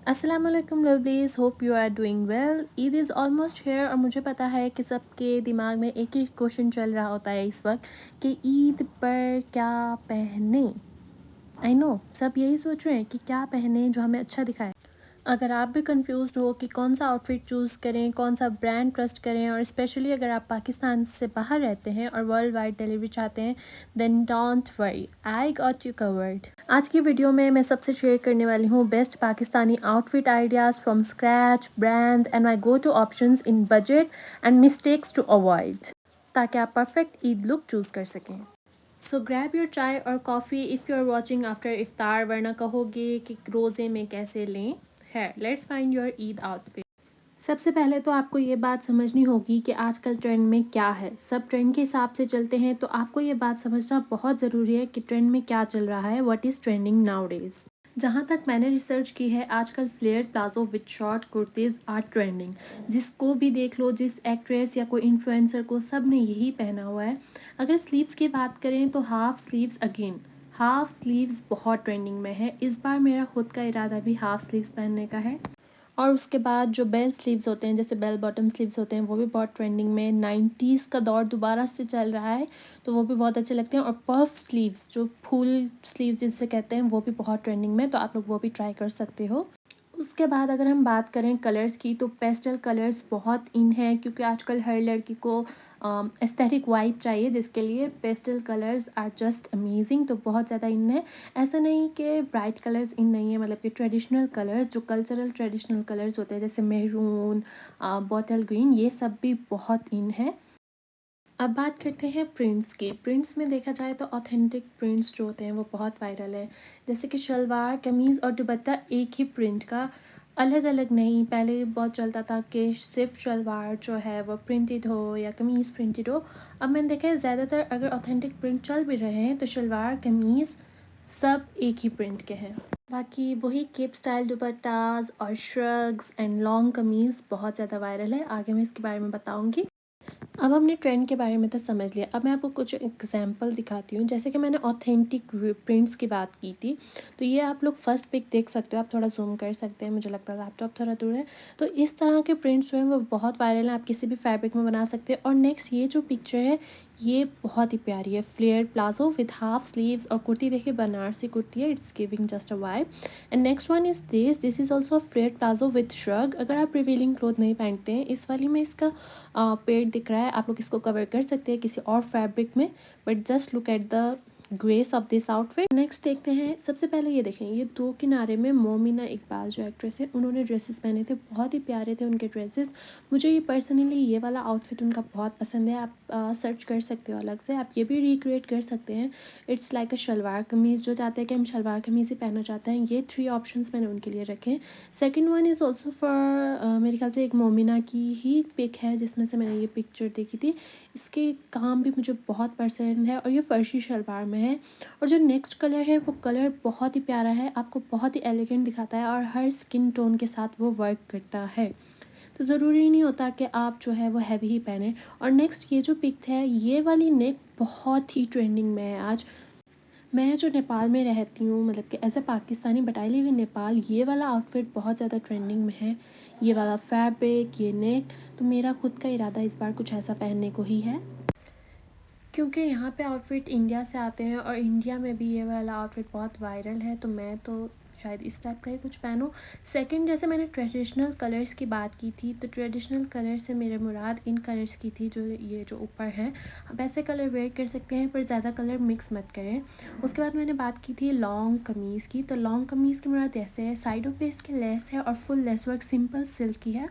अस्सलाम वालेकुम lovelies, hope you are doing well. Eid is almost here और मुझे पता है कि सबके दिमाग में एक ही क्वेश्चन चल रहा होता है इस वक्त कि ईद पर क्या पहने। आई नो सब यही सोच रहे हैं कि क्या पहने जो हमें अच्छा दिखाए। अगर आप भी कंफ्यूज्ड हो कि कौन सा आउटफिट चूज़ करें, कौन सा ब्रांड ट्रस्ट करें, और स्पेशली अगर आप पाकिस्तान से बाहर रहते हैं और वर्ल्ड वाइड डिलीवरी चाहते हैं, then don't worry, I got you covered. आज की वीडियो में मैं सबसे शेयर करने वाली हूँ best Pakistani outfit ideas from scratch, brand and my go to options in budget and mistakes to avoid, ताकि आप परफेक्ट ईद लुक चूज़ कर सकें। सो ग्रैब योर चाय और coffee if you are watching after iftar, वरना कहोगे कि रोज़े में कैसे लें। खैर, let's find your Eid outfit. सबसे पहले तो आपको ये बात समझनी होगी कि आजकल ट्रेंड में क्या है। सब ट्रेंड के हिसाब से चलते हैं, तो आपको ये बात समझना बहुत ज़रूरी है कि ट्रेंड में क्या चल रहा है, व्हाट इज़ ट्रेंडिंग नाउडेज। जहाँ तक मैंने रिसर्च की है, आजकल flare palazzo with short kurtis are trending. जिसको भी देख लो, जिस एक्ट्रेस या कोई इन्फ्लुएंसर को, सब ने यही पहना हुआ है। अगर स्लीव्स की बात करें तो half sleeves again, half sleeves बहुत ट्रेंडिंग में है। इस बार मेरा खुद का इरादा भी हाफ स्लीव्स पहनने का है। और उसके बाद जो बेल स्लीव्स होते हैं, जैसे बेल बॉटम स्लीव्स होते हैं, वो भी बहुत ट्रेंडिंग में, 90s का दौर दोबारा से चल रहा है, तो वो भी बहुत अच्छे लगते हैं। और पफ स्लीव्स, जो फुल स्लीव्स जिसे कहते हैं, वो भी बहुत ट्रेंडिंग में, तो आप लोग वो भी ट्राई कर सकते हो। उसके बाद अगर हम बात करें कलर्स की, तो पेस्टल कलर्स बहुत इन है, क्योंकि आजकल हर लड़की को एस्थेटिक वाइब चाहिए, जिसके लिए pastel colours are just amazing, तो बहुत ज़्यादा इन है। ऐसा नहीं कि ब्राइट कलर्स इन नहीं है, मतलब कि ट्रेडिशनल कलर्स, जो कल्चरल ट्रेडिशनल कलर्स होते हैं, जैसे मेहरून, बॉटल ग्रीन, ये सब भी बहुत इन है। अब बात करते हैं प्रिंट्स की। प्रिंट्स में देखा जाए तो ऑथेंटिक प्रिंट्स जो होते हैं वो बहुत वायरल है, जैसे कि शलवार कमीज़ और दुपट्टा एक ही प्रिंट का, अलग अलग नहीं। पहले बहुत चलता था कि सिर्फ शलवार जो है वो प्रिंटेड हो या कमीज़ प्रिंटेड हो। अब मैंने देखा है ज़्यादातर अगर ऑथेंटिक प्रिंट चल भी रहे हैं तो शलवार कमीज़ सब एक ही प्रिंट के हैं। बाकी वही केप स्टाइल दुपट्टाज और श्रग्स एंड लॉन्ग कमीज़ बहुत ज़्यादा वायरल है, आगे मैं इसके बारे में बताऊँगी। अब हमने ट्रेंड के बारे में तो समझ लिया, अब मैं आपको कुछ एग्जांपल दिखाती हूँ। जैसे कि मैंने ऑथेंटिक प्रिंट्स की बात की थी, तो ये आप लोग फर्स्ट पिक देख सकते हो, आप थोड़ा जूम कर सकते हैं, मुझे लगता है लैपटॉप थोड़ा दूर है। तो इस तरह के प्रिंट्स जो हैं वो बहुत वायरल हैं, आप किसी भी फैब्रिक में बना सकते हैं। और नेक्स्ट ये जो पिक्चर है, ये बहुत ही प्यारी है, flare palazzo with half sleeves, और कुर्ती देखिए बनारसी कुर्ती है, it's giving just a vibe. And next one is this is also flare palazzo with shrug. अगर आप रिवीलिंग क्लोथ नहीं पहनते हैं, इस वाली में इसका पेड़ दिख रहा है, आप लोग इसको कवर कर सकते हैं किसी और फैब्रिक में, but just look at the grace of this outfit. Next देखते हैं, सबसे पहले ये देखें, ये दो किनारे में मोमिना इकबाल जो एक्ट्रेस है, उन्होंने ड्रेसेस पहने थे, बहुत ही प्यारे थे उनके ड्रेसेस। मुझे ये पर्सनली ये वाला आउटफिट उनका बहुत पसंद है, आप सर्च कर सकते हो अलग से, आप ये भी रिक्रिएट कर सकते हैं। इट्स लाइक अ शलवार कमीज़, जो चाहते हैं कि हम शलवार कमीज़ ही पहनना चाहते हैं, ये 3 ऑप्शंस मैंने उनके लिए रखे हैं। Second one is also for, मेरे ख्याल से एक मोमिना की ही पिक है जिसमें से मैंने ये पिक्चर देखी थी। इसके काम भी मुझे बहुत पसंद है, और ये फर्शी शलवार में है। और जो नेक्स्ट कलर है, वो कलर बहुत ही प्यारा है, आपको बहुत ही एलिगेंट दिखाता है, और हर स्किन टोन के साथ वो वर्क करता है, तो ज़रूरी नहीं होता कि आप जो है वो हैवी ही पहने। और नेक्स्ट ये जो पिक है, ये वाली नेक बहुत ही ट्रेंडिंग में है आज। मैं जो नेपाल में रहती हूँ, मतलब कि as a Pakistani but I live in Nepal, ये वाला आउटफिट बहुत ज़्यादा ट्रेंडिंग में है, ये वाला फैब्रिक, ये नेक। तो मेरा खुद का इरादा इस बार कुछ ऐसा पहनने को ही है, क्योंकि यहाँ पे आउटफिट इंडिया से आते हैं, और इंडिया में भी ये वाला आउटफिट बहुत वायरल है, तो मैं तो शायद इस टाइप का ही कुछ पहनूं। सेकंड, जैसे मैंने ट्रेडिशनल कलर्स की बात की थी, तो ट्रेडिशनल कलर से मेरे मुराद इन कलर्स की थी, जो ये जो ऊपर हैं, आप ऐसे कलर वेयर कर सकते हैं, पर ज़्यादा कलर मिक्स मत करें। उसके बाद मैंने बात की थी लॉन्ग कमीज़ की, तो लॉन्ग कमीज़ की मुराद ऐसे है, साइडों पे इसके लेस है और full lace work simple silk की है।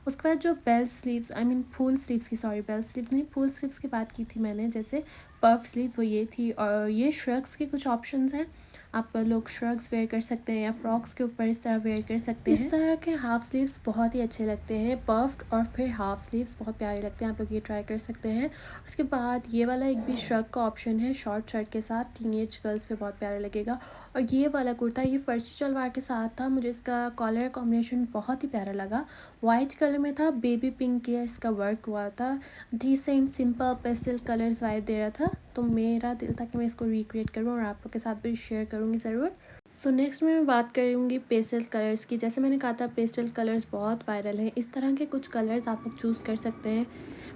उसके बाद जो bell sleeves, I mean full sleeves की, सॉरी बेल स्लीव्स नहीं, फुल स्लीव्स की बात की थी मैंने, जैसे पफ स्लीव, वो ये थी। और ये श्रग्स के कुछ ऑप्शंस हैं, आप लोग श्रग्स वेयर कर सकते हैं या फ्रॉक्स के ऊपर इस तरह वेयर कर सकते हैं। इस तरह के हाफ स्लीव्स बहुत ही अच्छे लगते हैं, पफ्ड और फिर हाफ स्लीव्स बहुत प्यारे लगते हैं, आप लोग ये ट्राई कर सकते हैं। उसके बाद ये वाला एक भी श्रग का ऑप्शन है, शॉर्ट शर्ट के साथ, टीनेज गर्ल्स पे बहुत प्यारा लगेगा। और ये वाला कुर्ता, ये फर्शी शलवार के साथ था, मुझे इसका कॉलर कॉम्बिनेशन बहुत ही प्यारा लगा, वाइट कलर में था, बेबी पिंक के इसका वर्क हुआ था, decent simple pastel colours vibe दे रहा था, तो मेरा दिल था कि मैं इसको रिक्रिएट करूँ और आप लोग के साथ भी शेयर करूँगी ज़रूर। सो नेक्स्ट मैं बात करूँगी पेस्टल कलर्स की। जैसे मैंने कहा था पेस्टल कलर्स बहुत वायरल हैं। इस तरह के कुछ कलर्स आप लोग चूज़ कर सकते हैं।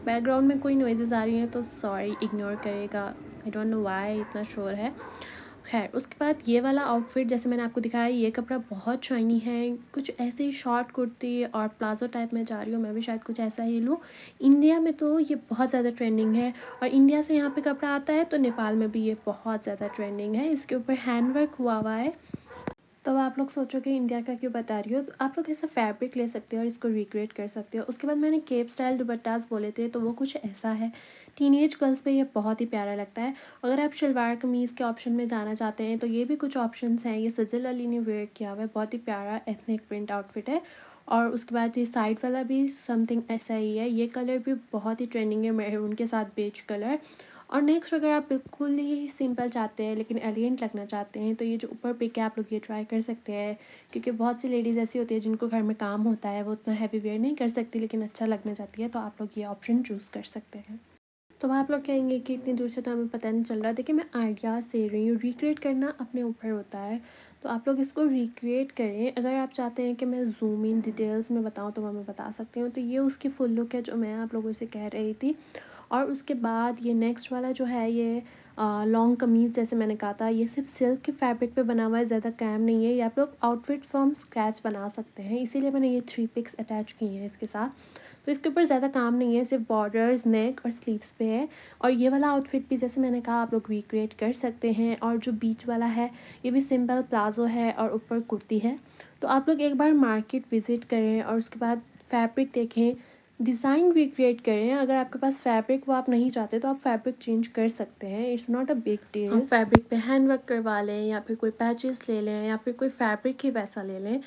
बैकग्राउंड में कोई नॉइज़ेज़ आ रही हैं तो सॉरी, इग्नोर करिएगा। आई डोंट नो व्हाई इतना शोर है। खैर, उसके बाद ये वाला आउटफिट जैसे मैंने आपको दिखाया, ये कपड़ा बहुत शाइनी है। कुछ ऐसे ही शॉर्ट कुर्ती और प्लाज़ो टाइप में जा रही हूँ, मैं भी शायद कुछ ऐसा ही लूँ। इंडिया में तो ये बहुत ज़्यादा ट्रेंडिंग है और इंडिया से यहाँ पे कपड़ा आता है तो नेपाल में भी ये बहुत ज़्यादा ट्रेंडिंग है। इसके ऊपर हैंड वर्क हुआ हुआ है। तो आप लोग सोचोगे इंडिया का क्यों बता रही हो, तो आप लोग ऐसा फैब्रिक ले सकते हो और इसको रिक्रिएट कर सकते हो। उसके बाद मैंने केप स्टाइल दुपट्टास बोले थे, तो वो कुछ ऐसा है। टीनेज गर्ल्स पे ये बहुत ही प्यारा लगता है। अगर आप शलवार कमीज़ के ऑप्शन में जाना चाहते हैं तो ये भी कुछ ऑप्शंस हैं। ये सजल अली ने वेयर किया हुआ है, बहुत ही प्यारा एथनिक प्रिंट आउटफिट है। और उसके बाद ये साइड वाला भी समथिंग ऐसा ही है। ये कलर भी बहुत ही ट्रेंडिंग है, मैरून के साथ बेज कलर। और नेक्स्ट अगर आप बिल्कुल ही सिंपल चाहते हैं लेकिन एलिगेंट लगना चाहते हैं तो ये जो ऊपर पिक है आप लोग ये ट्राई कर सकते हैं। क्योंकि बहुत सी लेडीज़ ऐसी होती है जिनको घर में काम होता है, वो उतना हैवी वेयर नहीं कर सकती लेकिन अच्छा लगना चाहती है, तो आप लोग ये ऑप्शन चूज़ कर सकते हैं। तो आप लोग कहेंगे कि इतनी दूर से तो हमें पता नहीं चल रहा। देखिए, मैं आइडियाज़ दे रही हूँ, रिक्रिएट करना अपने ऊपर होता है। तो आप लोग इसको रिक्रिएट करें। अगर आप चाहते हैं कि मैं ज़ूम इन डिटेल्स में बताऊँ तो मैं बता सकती हूँ। तो ये उसकी फुल लुक है जो मैं आप लोगों से कह रही थी। और उसके बाद ये नेक्स्ट वाला जो है, ये लॉन्ग कमीज़ जैसे मैंने कहा था, ये सिर्फ सिल्क के फैब्रिक पे बना हुआ है, ज़्यादा काम नहीं है। ये आप लोग आउटफिट फ्रॉम स्क्रैच बना सकते हैं, इसीलिए मैंने ये 3 पिक्स अटैच की हैं इसके साथ। तो इसके ऊपर ज़्यादा काम नहीं है, सिर्फ बॉर्डर्स, नेक और स्लीव्स पे है। और ये वाला आउटफिट भी जैसे मैंने कहा आप लोग रिक्रिएट कर सकते हैं। और जो बीच वाला है, ये भी सिंपल प्लाजो है और ऊपर कुर्ती है। तो आप लोग एक बार मार्केट विज़िट करें और उसके बाद फैब्रिक देखें, डिज़ाइन रिक्रिएट करें। अगर आपके पास फैब्रिक वो आप नहीं चाहते तो आप फैब्रिक चेंज कर सकते हैं, it's not a big deal. आप फैब्रिक पे हैंड वर्क करवा लें या फिर कोई पैचेस ले लें या फिर कोई फैब्रिक ही वैसा ले लें।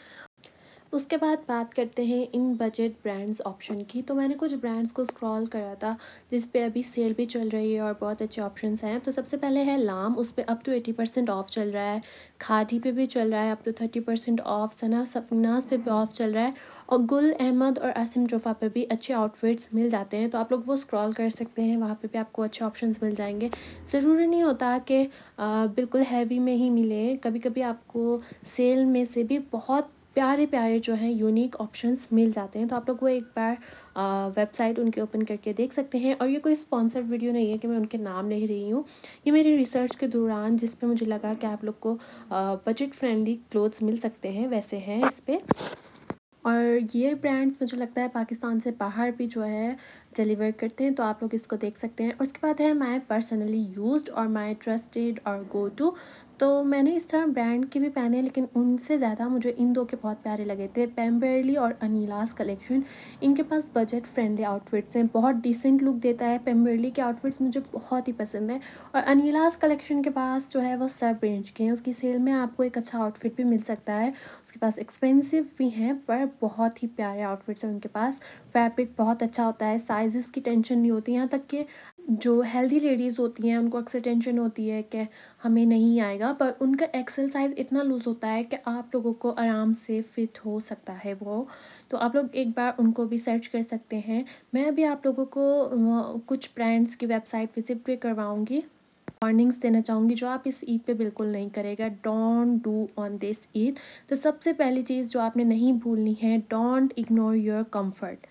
उसके बाद बात करते हैं इन बजट ब्रांड्स ऑप्शन की। तो मैंने कुछ ब्रांड्स को स्क्रॉल करा था जिस पे अभी सेल भी चल रही है और बहुत अच्छे ऑप्शंस हैं। तो सबसे पहले है लाम, उस पे अप टू 80% ऑफ चल रहा है। खादी पे भी चल रहा है अप टू 30% ऑफ। सना सपनाज पे भी ऑफ चल रहा है। और गुल अहमद और आसिम जोफ़ा पे भी अच्छे आउटफिट्स मिल जाते हैं, तो आप लोग वो स्क्रॉल कर सकते हैं, वहाँ पे भी आपको अच्छे ऑप्शंस मिल जाएंगे। ज़रूरी नहीं होता कि बिल्कुल हैवी में ही मिले, कभी कभी आपको सेल में से भी बहुत प्यारे प्यारे जो हैं यूनिक ऑप्शंस मिल जाते हैं। तो आप लोग वो एक बार वेबसाइट उनके ओपन करके देख सकते हैं। और ये कोई स्पॉन्सर्ड वीडियो नहीं है कि मैं उनके नाम ले रही हूँ, ये मेरी रिसर्च के दौरान जिस पे मुझे लगा कि आप लोग को बजट फ्रेंडली क्लोथ्स मिल सकते हैं वैसे हैं इस पे। और ये ब्रांड्स मुझे लगता है पाकिस्तान से बाहर भी जो है डिलीवर करते हैं, तो आप लोग इसको देख सकते हैं। और उसके बाद है माय पर्सनली यूज्ड और माय ट्रस्टेड और गो टू। तो मैंने इस तरह ब्रांड के भी पहने लेकिन उनसे ज़्यादा मुझे इन दो के बहुत प्यारे लगे थे, पेम्बरली और अनीलास कलेक्शन। इनके पास बजट फ्रेंडली आउटफिट्स हैं, बहुत डिसेंट लुक देता है। पेम्बरली के आउटफिट्स मुझे बहुत ही पसंद है। और अनीलास कलेक्शन के पास जो है वो सब रेंज के हैं, उसकी सेल में आपको एक अच्छा आउटफिट भी मिल सकता है। उसके पास एक्सपेंसिव भी हैं पर बहुत ही प्यारे आउटफिट्स हैं उनके पास। फैब्रिक बहुत अच्छा होता है, साइज़ेस की टेंशन नहीं होती। यहाँ तक कि जो हेल्दी लेडीज़ होती हैं उनको अक्सर टेंशन होती है कि हमें नहीं आएगा, पर उनका एक्सेल साइज़ इतना लूज़ होता है कि आप लोगों को आराम से फिट हो सकता है वो। तो आप लोग एक बार उनको भी सर्च कर सकते हैं। मैं अभी आप लोगों को कुछ ब्रांड्स की वेबसाइट विजिट भी करवाऊँगी। वार्निंग्स देना चाहूँगी जो आप इस ईद पे बिल्कुल नहीं करेगा, don't do on this Eid. तो सबसे पहली चीज़ जो आपने नहीं भूलनी है, don't ignore your comfort.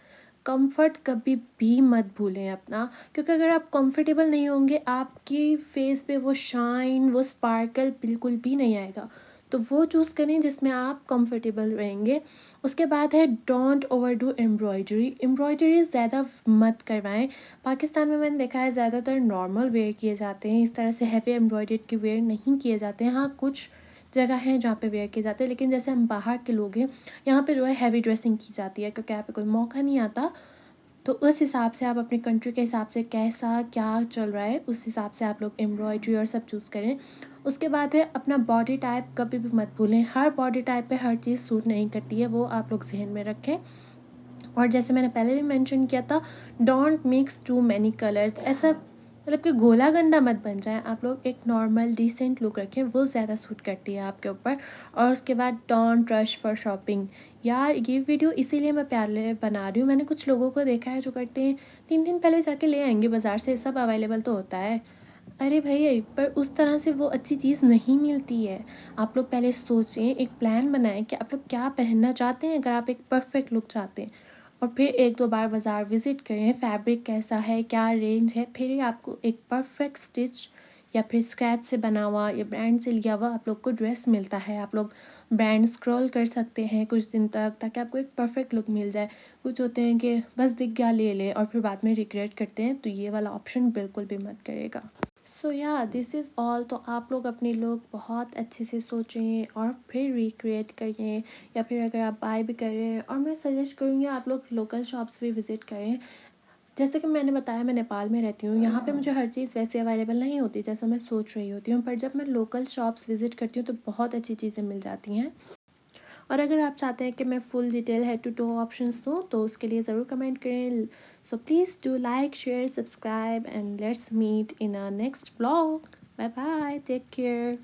Comfort कभी भी मत भूलें अपना, क्योंकि अगर आप कंफर्टेबल नहीं होंगे आपकी फेस पे वो शाइन, वो स्पार्कल बिल्कुल भी नहीं आएगा। तो वो चूज़ करें जिसमें आप कंफर्टेबल रहेंगे। उसके बाद है डोंट ओवरडू एम्ब्रॉयडरी। एम्ब्रॉयडरी ज़्यादा मत करवाएं। पाकिस्तान में मैंने देखा है ज़्यादातर नॉर्मल वेयर किए जाते हैं, इस तरह से हैवी एम्ब्रॉयडर्ड के वेयर नहीं किए जाते हैं। हाँ, कुछ जगह हैं जहाँ पे वेयर किए जाते हैं, लेकिन जैसे हम बाहर के लोग हैं, यहाँ पे जो है हैवी ड्रेसिंग की जाती है क्योंकि यहाँ पे कोई मौका नहीं आता। तो उस हिसाब से आप अपनी कंट्री के हिसाब से कैसा क्या चल रहा है उस हिसाब से आप लोग एम्ब्रॉयडरी और सब चूज़ करें। उसके बाद है अपना बॉडी टाइप कभी भी मत भूलें, हर बॉडी टाइप पे हर चीज़ सूट नहीं करती है, वो आप लोग जहन में रखें। और जैसे मैंने पहले भी मेंशन किया था, don't mix too many colours. ऐसा मतलब कि गोला गंडा मत बन जाए, आप लोग एक नॉर्मल डिसेंट लुक रखें, वो ज़्यादा सूट करती है आपके ऊपर। और उसके बाद डोंट रश फॉर शॉपिंग। यार, ये वीडियो इसीलिए मैं प्यारे बना रही हूँ, मैंने कुछ लोगों को देखा है जो करते हैं 3 दिन पहले जाके ले आएंगे बाज़ार से, सब अवेलेबल तो होता है। अरे भई, पर उस तरह से वो अच्छी चीज़ नहीं मिलती है। आप लोग पहले सोचें, एक प्लान बनाएँ कि आप लोग क्या पहनना चाहते हैं, अगर आप एक परफ़ेक्ट लुक चाहते हैं। और फिर 1-2 बार बाज़ार विज़िट करें, फैब्रिक कैसा है, क्या रेंज है, फिर ही आपको एक परफ़ेक्ट स्टिच या फिर स्क्रैच से बना हुआ या ब्रांड से लिया हुआ आप लोग को ड्रेस मिलता है। आप लोग ब्रांड स्क्रॉल कर सकते हैं कुछ दिन तक, ताकि आपको एक परफ़ेक्ट लुक मिल जाए। कुछ होते हैं कि बस दिख गया ले लें और फिर बाद में रिग्रेट करते हैं, तो ये वाला ऑप्शन बिल्कुल भी मत करिएगा। सो या दिस इज़ ऑल। तो आप लोग अपने लुक बहुत अच्छे से सोचें और फिर रिक्रिएट करें, या फिर अगर आप बाय भी कर रहे हैं, और मैं सजेस्ट करूँगी आप लोग लोकल शॉप्स भी विज़िट करें। जैसे कि मैंने बताया, मैं नेपाल में रहती हूँ, यहाँ पे मुझे हर चीज़ वैसे अवेलेबल नहीं होती जैसा मैं सोच रही होती हूँ, पर जब मैं लोकल शॉप्स विज़िट करती हूँ तो बहुत अच्छी चीज़ें मिल जाती हैं। और अगर आप चाहते हैं कि मैं full detail head to toe options दूँ, तो उसके लिए ज़रूर कमेंट करें। So please do like, share, subscribe, and let's meet in a next blog. Bye bye, take care.